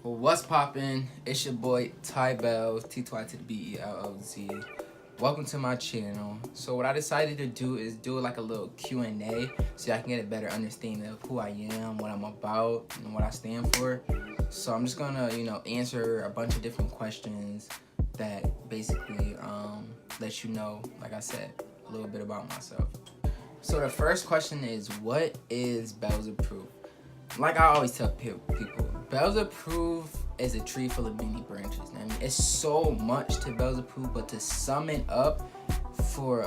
Well, what's poppin'? It's your boy Ty Bellz, T-Y to the B-E-L-L-Z. Welcome to my channel. So what I decided to do is do like a little Q&A so I can get a better understanding of who I am, what I'm about, and what I stand for. So I'm just gonna, answer a bunch of different questions that basically let you know, like I said, a little bit about myself. So the first question is, what is Bellz approved? Like I always tell people, Bellz approved is a tree full of many branches. I mean, it's so much to Bellz approved, but to sum it up for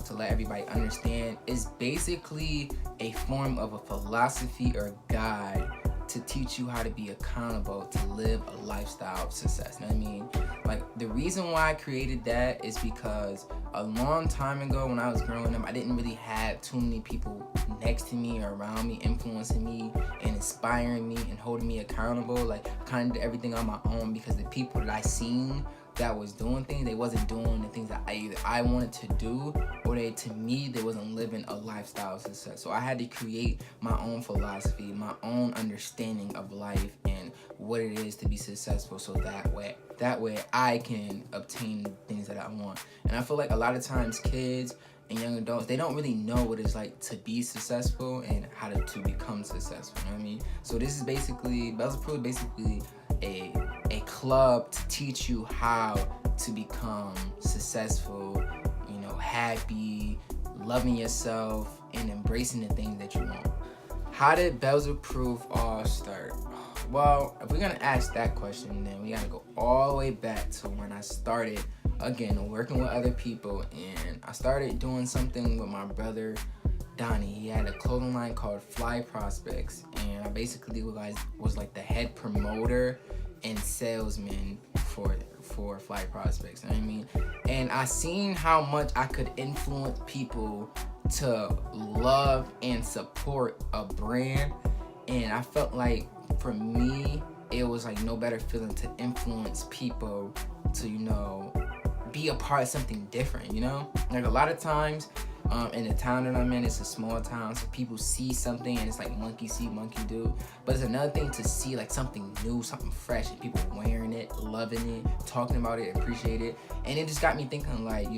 to let everybody understand, is basically a form of a philosophy or guide to teach you how to be accountable to live a lifestyle of success. You know what I mean? Like, the reason why I created that is because a long time ago when I was growing up, I didn't really have too many people next to me or around me influencing me and inspiring me and holding me accountable. Like, I kind of did everything on my own because the people that I seen that was doing things, they wasn't doing the things that I wanted to do, or to me they wasn't living a lifestyle of success. So I had to create my own philosophy, my own understanding of life and what it is to be successful, so that way I can obtain things that I want. And I feel like a lot of times kids and young adults, they don't really know what it's like to be successful and how to become successful. You know what I mean? So this is basically, Bellz Approved, basically a club to teach you how to become successful, happy, loving yourself, and embracing the things that you want. How did Bellz Approved all start? Well, if we're gonna ask that question, then we gotta go all the way back to when I started, again, working with other people, and I started doing something with my brother Donnie. He had a clothing line called Fly Prospects, and I basically was like the head promoter and salesman for Fly Prospects. You know what I mean? And I seen how much I could influence people to love and support a brand, and I felt like for me it was like no better feeling to influence people to be a part of something different. Like a lot of times in the town that I'm in, it's a small town, so people see something and it's like monkey see, monkey do. But it's another thing to see like something new, something fresh, and people wearing it, loving it, talking about it, appreciate it. And it just got me thinking, like,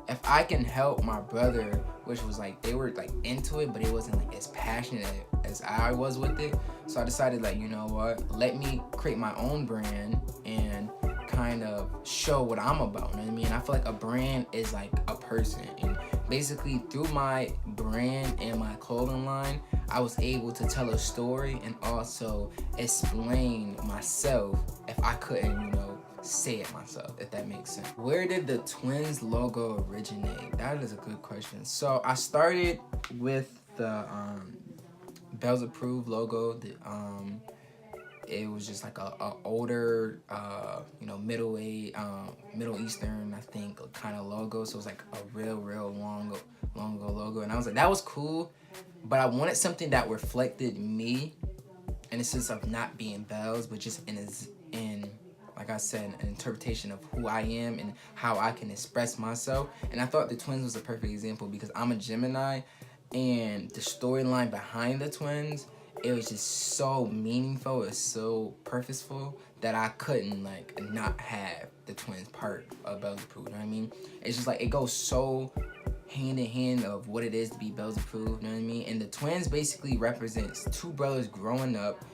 if I can help my brother, which was like, they were like into it, but it wasn't like as passionate as I was with it. So I decided, like, you know what, let me create my own brand and kind of show what I'm about. You know what I mean? I feel like a brand is like a person, and basically through my brand and my clothing line, I was able to tell a story and also explain myself if I couldn't, say it myself, if that makes sense. Where did the twins logo originate? That is a good question. So I started with the Bellz Approved logo. It was just like a older, Middle Eastern, I think, kind of logo. So it was like a real long logo. And I was like, that was cool, but I wanted something that reflected me in the sense of not being Bellz, but just in like I said, an interpretation of who I am and how I can express myself. And I thought the twins was a perfect example because I'm a Gemini, and the storyline behind the twins, it was just so meaningful, it's so purposeful that I couldn't like not have the twins part of Bellz Approved. You know what I mean? It's just like it goes so hand in hand of what it is to be Bellz Approved. You know what I mean? And the twins basically represents two brothers growing up,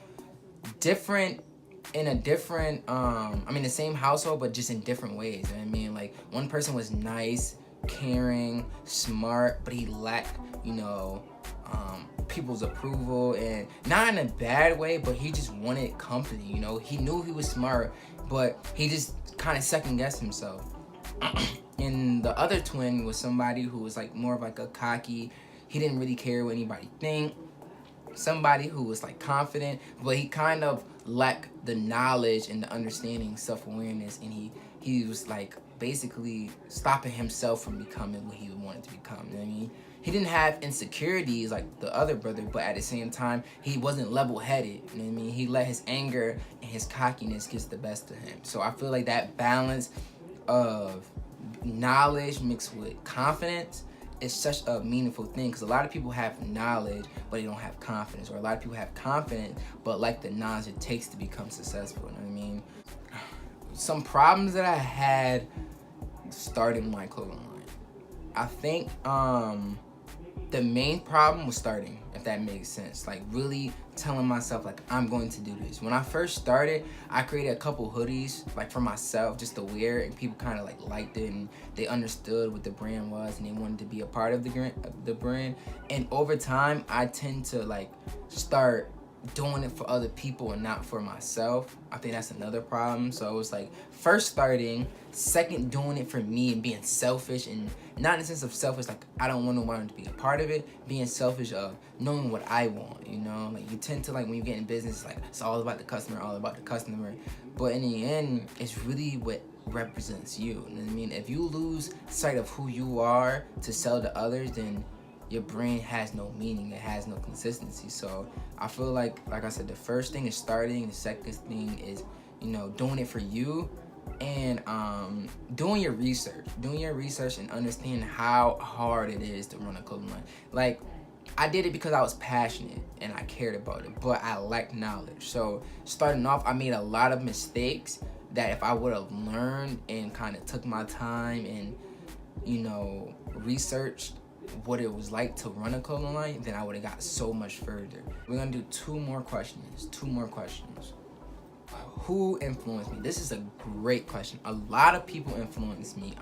the same household, but just in different ways. You know what I mean? Like, one person was nice, caring, smart, but he lacked, people's approval, and not in a bad way, but he just wanted company. He knew he was smart, but he just kind of second guessed himself. And the other twin was somebody who was like more of like a cocky, he didn't really care what anybody think, somebody who was like confident, but he kind of lacked the knowledge and the understanding, self-awareness, and he was like basically stopping himself from becoming what he wanted to become. You know what I mean? He didn't have insecurities like the other brother, but at the same time, he wasn't level-headed. You know what I mean? He let his anger and his cockiness get the best of him. So I feel like that balance of knowledge mixed with confidence it's such a meaningful thing, because a lot of people have knowledge but they don't have confidence, or a lot of people have confidence but like the knowledge it takes to become successful. You know what I mean? Some problems that I had starting my clothing line. I think the main problem was starting, if that makes sense. Like really telling myself like I'm going to do this. When I first started, I created a couple hoodies like for myself just to wear, and people kind of like liked it and they understood what the brand was and they wanted to be a part of the brand. And over time, I tend to like start doing it for other people and not for myself. I think that's another problem. So it was like first starting, second doing it for me and being selfish, and not in the sense of selfish like I don't want no one to be a part of it, being selfish of knowing what I want, you know? Like you tend to like when you get in business, like it's all about the customer, all about the customer. But in the end, it's really what represents you. You know what I mean? If you lose sight of who you are to sell to others, then your brand has no meaning, it has no consistency. So I feel like I said, the first thing is starting, the second thing is, you know, doing it for you, and doing your research and understanding how hard it is to run a clothing line. Like I did it because I was passionate and I cared about it, but I lacked knowledge. So starting off, I made a lot of mistakes that if I would have learned and kind of took my time and, you know, researched what it was like to run a clothing line, then I would have got so much further. We're gonna do two more questions. Who influenced me? This is a great question. A lot of people influenced me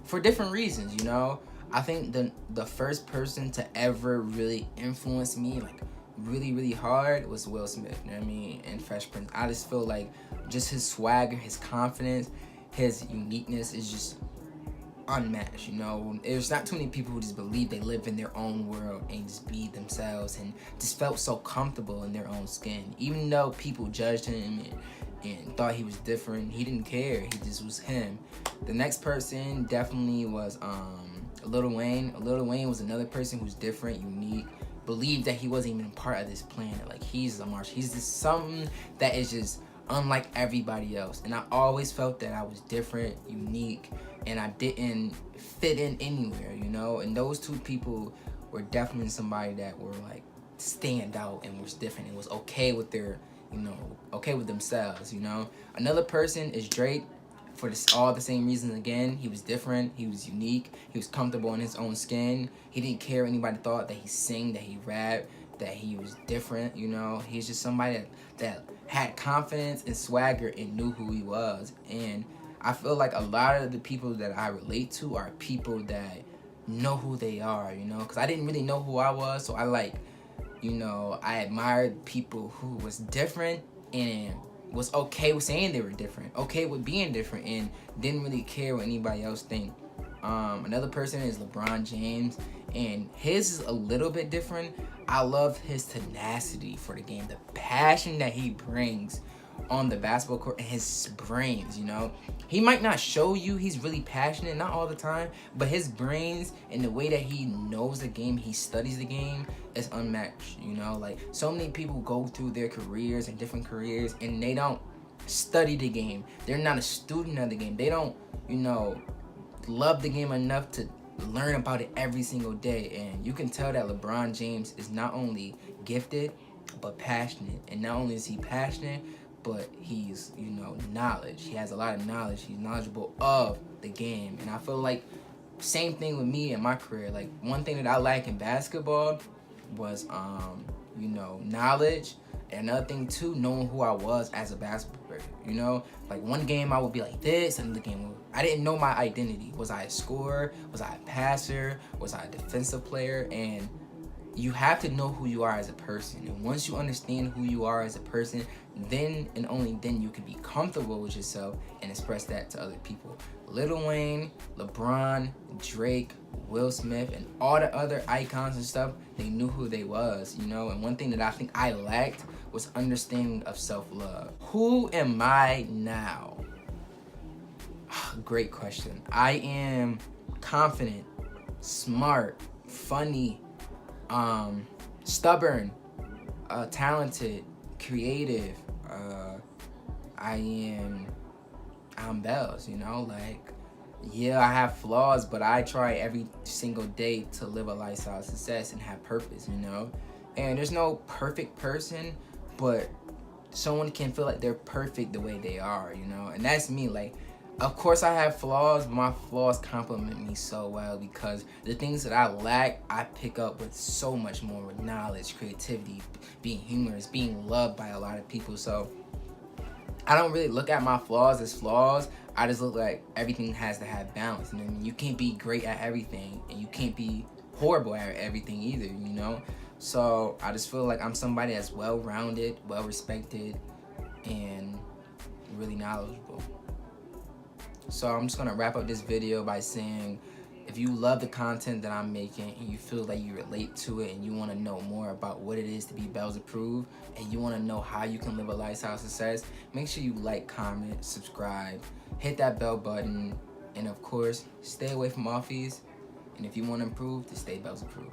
for different reasons, you know. I think the first person to ever really influence me like really hard was Will Smith, you know what I mean, and Fresh Prince. I just feel like just his swagger, his confidence, his uniqueness is just unmatched, you know. There's not too many people who just believe they live in their own world and just be themselves and just felt so comfortable in their own skin. Even though people judged him and thought he was different, he didn't care. He just was him. The next person definitely was Lil Wayne. Lil Wayne was another person who's different, unique, believed that he wasn't even a part of this planet. Like he's a martial. He's just something that is just unlike everybody else. And I always felt that I was different, unique, and I didn't fit in anywhere, you know. And those two people were definitely somebody that were like stand out and was different and was okay with their, you know, okay with themselves, you know. Another person is Drake. For all the same reasons again. He was different, he was unique, he was comfortable in his own skin. He didn't care what anybody thought, that he sang, that he rapped, that he was different, you know. He's just somebody that had confidence and swagger and knew who he was. And I feel like a lot of the people that I relate to are people that know who they are, you know, because I didn't really know who I was. So I like, you know, I admired people who was different and was okay with saying they were different, okay with being different, and didn't really care what anybody else think. Another person is LeBron James, and his is a little bit different. I love his tenacity for the game, the passion that he brings on the basketball court, and his brains, you know. He might not show you he's really passionate, not all the time, but his brains and the way that he knows the game, he studies the game, is unmatched, you know. Like so many people go through their careers and different careers and they don't study the game. They're not a student of the game. They don't, you know, love the game enough to learn about it every single day. And you can tell that LeBron James is not only gifted but passionate. And not only is he passionate, but he's, you know, knowledge. He has a lot of knowledge. He's knowledgeable of the game. And I feel like same thing with me in my career. Like one thing that I like in basketball was you know, knowledge. And another thing too, knowing who I was as a basketball player. You know, like one game I would be like this, and the game I didn't know my identity. Was I a scorer? Was I a passer? Was I a defensive player? And you have to know who you are as a person. And once you understand who you are as a person, then and only then you can be comfortable with yourself and express that to other people. Lil Wayne, LeBron, Drake, Will Smith, and all the other icons and stuff, they knew who they was, you know. And one thing that I think I lacked was understanding of self-love. Who am I now? Great question. I am confident, smart, funny, stubborn, talented, creative. I'm Bellz, you know, like Yeah, I have flaws, but I try every single day to live a lifestyle of success and have purpose, you know? And there's no perfect person, but someone can feel like they're perfect the way they are, you know? And that's me. Like, of course I have flaws, but my flaws complement me so well because the things that I lack, I pick up with so much more with knowledge, creativity, being humorous, being loved by a lot of people. So I don't really look at my flaws as flaws. I just look like everything has to have balance. You know what I mean? You can't be great at everything, and you can't be horrible at everything either, you know? So I just feel like I'm somebody that's well-rounded, well-respected, and really knowledgeable. So I'm just gonna wrap up this video by saying, if you love the content that I'm making and you feel like you relate to it and you want to know more about what it is to be Bellz approved and you want to know how you can live a lifestyle of success, make sure you like, comment, subscribe, hit that bell button, and of course, stay away from offies. And if you want to improve, to stay Bellz approved.